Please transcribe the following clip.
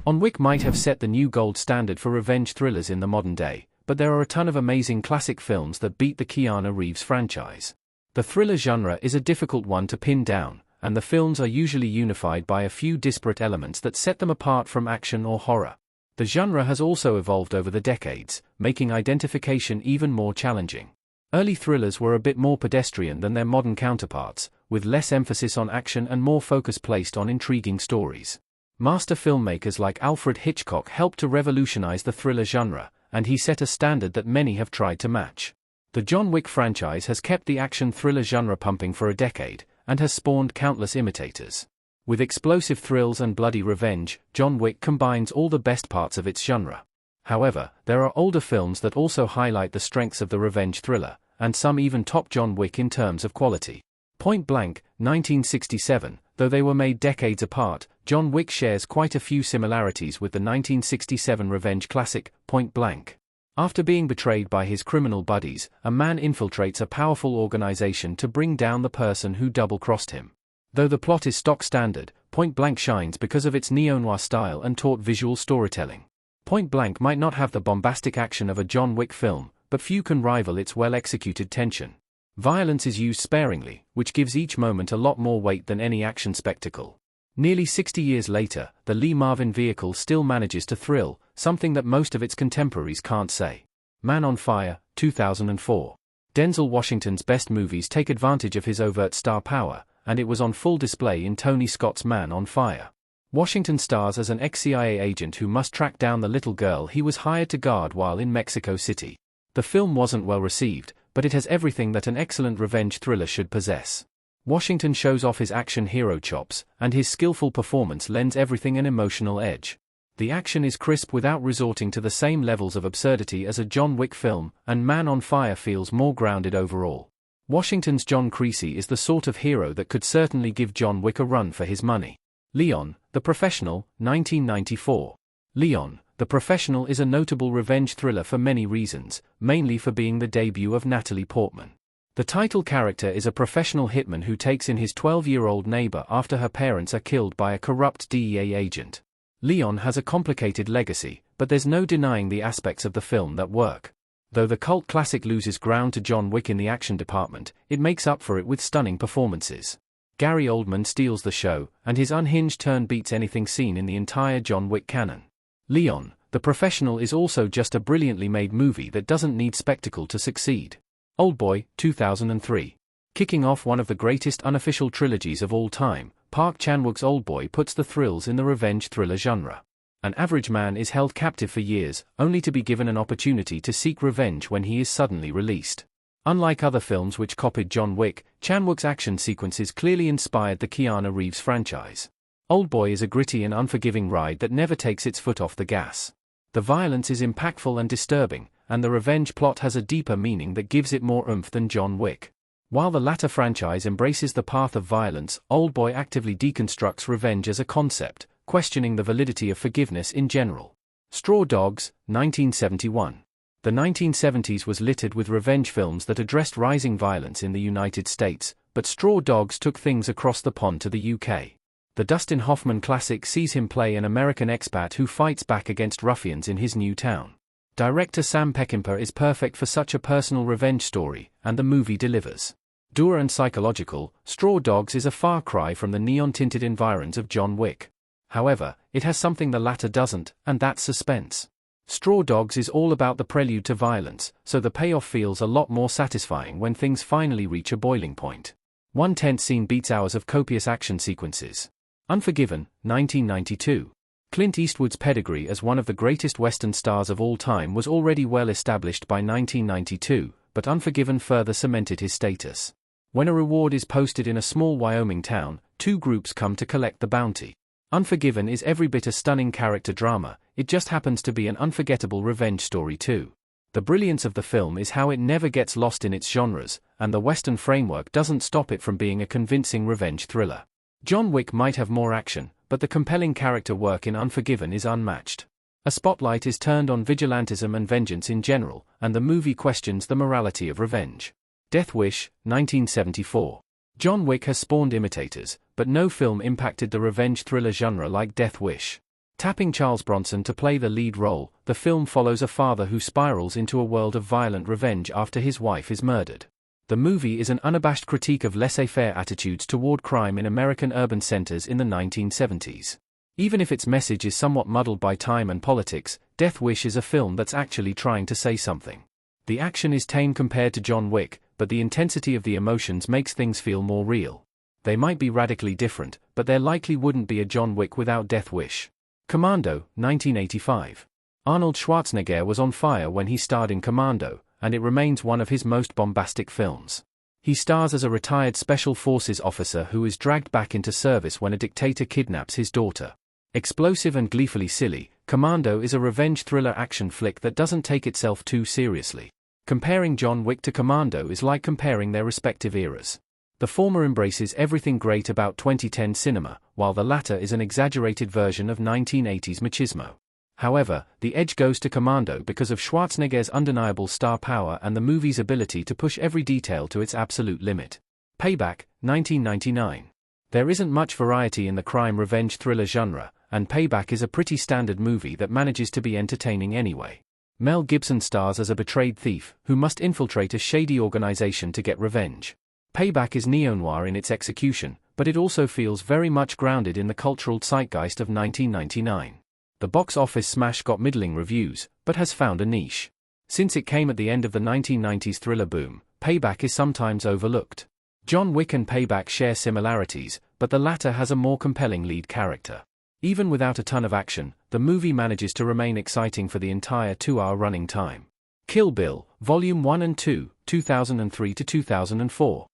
Wick might have set the new gold standard for revenge thrillers in the modern day, but there are a ton of amazing classic films that beat the Keanu Reeves franchise. The thriller genre is a difficult one to pin down, and the films are usually unified by a few disparate elements that set them apart from action or horror. The genre has also evolved over the decades, making identification even more challenging. Early thrillers were a bit more pedestrian than their modern counterparts, with less emphasis on action and more focus placed on intriguing stories. Master filmmakers like Alfred Hitchcock helped to revolutionize the thriller genre, and he set a standard that many have tried to match. The John Wick franchise has kept the action thriller genre pumping for a decade, and has spawned countless imitators. With explosive thrills and bloody revenge, John Wick combines all the best parts of its genre. However, there are older films that also highlight the strengths of the revenge thriller, and some even top John Wick in terms of quality. Point Blank, 1967, though they were made decades apart, John Wick shares quite a few similarities with the 1967 revenge classic, Point Blank. After being betrayed by his criminal buddies, a man infiltrates a powerful organization to bring down the person who double-crossed him. Though the plot is stock standard, Point Blank shines because of its neo-noir style and taut visual storytelling. Point Blank might not have the bombastic action of a John Wick film, but few can rival its well-executed tension. Violence is used sparingly, which gives each moment a lot more weight than any action spectacle. Nearly 60 years later, the Lee Marvin vehicle still manages to thrill, something that most of its contemporaries can't say. Man on Fire, 2004. Denzel Washington's best movies take advantage of his overt star power, and it was on full display in Tony Scott's Man on Fire. Washington stars as an ex-CIA agent who must track down the little girl he was hired to guard while in Mexico City. The film wasn't well received, but it has everything that an excellent revenge thriller should possess. Washington shows off his action hero chops, and his skillful performance lends everything an emotional edge. The action is crisp without resorting to the same levels of absurdity as a John Wick film, and Man on Fire feels more grounded overall. Washington's John Creasy is the sort of hero that could certainly give John Wick a run for his money. Leon, the Professional, 1994. Leon, the Professional is a notable revenge thriller for many reasons, mainly for being the debut of Natalie Portman. The title character is a professional hitman who takes in his 12-year-old neighbor after her parents are killed by a corrupt DEA agent. Leon has a complicated legacy, but there's no denying the aspects of the film that work. Though the cult classic loses ground to John Wick in the action department, it makes up for it with stunning performances. Gary Oldman steals the show, and his unhinged turn beats anything seen in the entire John Wick canon. Leon, the Professional is also just a brilliantly made movie that doesn't need spectacle to succeed. Oldboy, 2003. Kicking off one of the greatest unofficial trilogies of all time, Park Chan-wook's Oldboy puts the thrills in the revenge thriller genre. An average man is held captive for years, only to be given an opportunity to seek revenge when he is suddenly released. Unlike other films which copied John Wick, Chan-wook's action sequences clearly inspired the Keanu Reeves franchise. Oldboy is a gritty and unforgiving ride that never takes its foot off the gas. The violence is impactful and disturbing, and the revenge plot has a deeper meaning that gives it more oomph than John Wick. While the latter franchise embraces the path of violence, Oldboy actively deconstructs revenge as a concept, questioning the validity of forgiveness in general. Straw Dogs, 1971. The 1970s was littered with revenge films that addressed rising violence in the United States, but Straw Dogs took things across the pond to the UK. The Dustin Hoffman classic sees him play an American expat who fights back against ruffians in his new town. Director Sam Peckinpah is perfect for such a personal revenge story, and the movie delivers. Dour and psychological, Straw Dogs is a far cry from the neon-tinted environs of John Wick. However, it has something the latter doesn't, and that's suspense. Straw Dogs is all about the prelude to violence, so the payoff feels a lot more satisfying when things finally reach a boiling point. One tense scene beats hours of copious action sequences. Unforgiven, 1992. Clint Eastwood's pedigree as one of the greatest Western stars of all time was already well established by 1992, but Unforgiven further cemented his status. When a reward is posted in a small Wyoming town, two groups come to collect the bounty. Unforgiven is every bit a stunning character drama, it just happens to be an unforgettable revenge story too. The brilliance of the film is how it never gets lost in its genres, and the Western framework doesn't stop it from being a convincing revenge thriller. John Wick might have more action, but the compelling character work in Unforgiven is unmatched. A spotlight is turned on vigilantism and vengeance in general, and the movie questions the morality of revenge. Death Wish, 1974. John Wick has spawned imitators, but no film impacted the revenge thriller genre like Death Wish. Tapping Charles Bronson to play the lead role, the film follows a father who spirals into a world of violent revenge after his wife is murdered. The movie is an unabashed critique of laissez-faire attitudes toward crime in American urban centers in the 1970s. Even if its message is somewhat muddled by time and politics, Death Wish is a film that's actually trying to say something. The action is tame compared to John Wick, but the intensity of the emotions makes things feel more real. They might be radically different, but there likely wouldn't be a John Wick without Death Wish. Commando, 1985. Arnold Schwarzenegger was on fire when he starred in Commando, and it remains one of his most bombastic films. He stars as a retired Special Forces officer who is dragged back into service when a dictator kidnaps his daughter. Explosive and gleefully silly, Commando is a revenge thriller action flick that doesn't take itself too seriously. Comparing John Wick to Commando is like comparing their respective eras. The former embraces everything great about 2010 cinema, while the latter is an exaggerated version of 1980s machismo. However, the edge goes to Commando because of Schwarzenegger's undeniable star power and the movie's ability to push every detail to its absolute limit. Payback, 1999. There isn't much variety in the crime revenge thriller genre, and Payback is a pretty standard movie that manages to be entertaining anyway. Mel Gibson stars as a betrayed thief who must infiltrate a shady organization to get revenge. Payback is neo-noir in its execution, but it also feels very much grounded in the cultural zeitgeist of 1999. The box office smash got middling reviews, but has found a niche. Since it came at the end of the 1990s thriller boom, Payback is sometimes overlooked. John Wick and Payback share similarities, but the latter has a more compelling lead character. Even without a ton of action, the movie manages to remain exciting for the entire 2-hour running time. Kill Bill, Volume 1 and 2, 2003 to 2004.